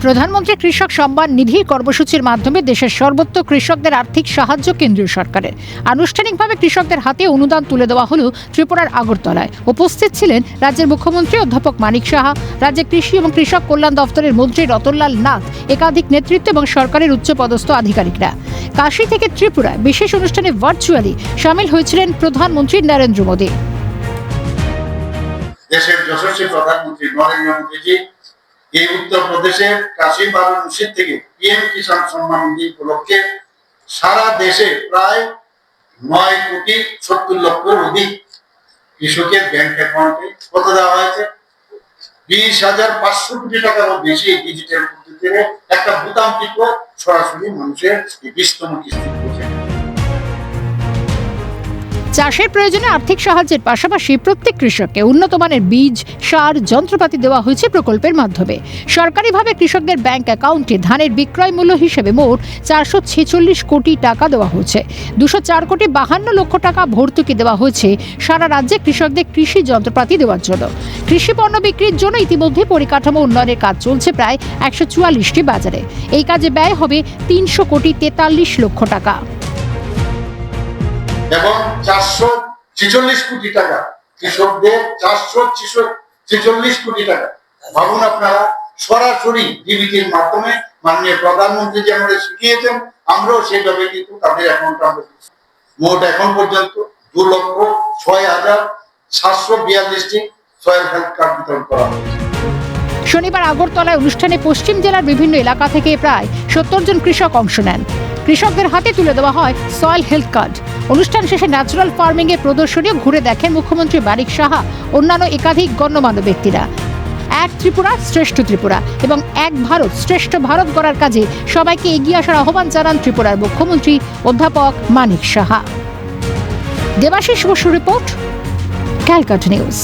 প্রধানমন্ত্রী কৃষক সম্মান নিধি কর্মসূচির মাধ্যমে দেশের সর্বত্র কৃষকদের আর্থিক সাহায্য কেন্দ্রীয় সরকারের। আনুষ্ঠানিকভাবে কৃষকদের হাতে অনুদান তুলে দেওয়া হলো ত্রিপুরার আগরতলায়। উপস্থিত ছিলেন রাজ্যের মুখ্যমন্ত্রী অধ্যাপক মানিক সাহা, রাজ্যের কৃষি এবং কৃষক কল্যাণ দফতরের মন্ত্রী রতনলাল নাথ, একাধিক নেতৃত্ব এবং সরকারের উচ্চপদস্থ আধিকারিকরা। কাশী থেকে ত্রিপুরায় বিশেষ অনুষ্ঠানে ভার্চুয়ালি সামিল হয়েছিলেন প্রধানমন্ত্রী নরেন্দ্র মোদী। দেশের যশস্বী প্রধানমন্ত্রী নরেন্দ্র মোদীজি এই উত্তরপ্রদেশের কাশী বারাণসী থেকে পিএম কিষাণ সম্মান নিধি উপলক্ষে সারা দেশে প্রায় 9,70,00,000 অধিক কৃষকের ব্যাংক অ্যাকাউন্টে কত দেওয়া হয়েছে? 20,500 কোটি টাকারও বেশি ডিজিটাল পদ্ধতিতে একটা বোতাম টিপে সরাসরি মানুষের 20তম কিস্তি পৌঁছে। চাষের প্রয়োজনে আর্থিক সাহায্যের পাশাপাশি প্রত্যেক কৃষককে উন্নত মানের বীজ, সার, যন্ত্রপাতি দেওয়া হয়েছে প্রকল্পের মাধ্যমে। সরকারিভাবে কৃষকদের ব্যাংক অ্যাকাউন্টে ধানের বিক্রয় মূল্য হিসেবে মোট 446 কোটি টাকা দেওয়া হয়েছে। 204,52,00,000 টাকা ভর্তুকি দেওয়া হয়েছে সারা রাজ্যে কৃষকদের কৃষি যন্ত্রপাতি দেওয়ার জন্য। কৃষি পণ্য বিক্রির জন্য ইতিমধ্যে পরিকাঠামো উন্নয়নের কাজ চলছে প্রায় 144টি বাজারে। এই কাজে ব্যয় হবে 343 টাকা এবং 446 কোটি টাকা কৃষকদের 446 কোটি টাকা। ভাবুন আপনারা, সরাসরি ডিবিটির মাধ্যমে মাননীয় প্রধানমন্ত্রী যেমন শিখিয়েছেন, আমরাও সেইভাবে কিন্তু তাদের অ্যাকাউন্টে আমরা মোট এখন পর্যন্ত 2,06,742টি সয়েল হেলথ কার্ড বিতরণ করা হয়েছে। শনিবার আগরতলায় অনুষ্ঠানে পশ্চিম জেলার বিভিন্ন এলাকা থেকে প্রায় 70 জন কৃষক অংশ নেন। কৃষকদের হাতে তুলে দেওয়া হয় সয়েল হেলথ কার্ড। অনুষ্ঠান শেষে ন্যাচারাল ফার্মিং এর প্রদর্শনীও ঘুরে দেখেন মুখ্যমন্ত্রী মানিক সাহা, অন্যান্য একাধিক গণ্যমান্য ব্যক্তিরা। এক ত্রিপুরা শ্রেষ্ঠ ত্রিপুরা এবং এক ভারত শ্রেষ্ঠ ভারত গড়ার কাজে সবাইকে এগিয়ে আসার আহ্বান জানান ত্রিপুরার মুখ্যমন্ত্রী অধ্যাপক মানিক সাহা। Debashis Basu report, Calcutta news.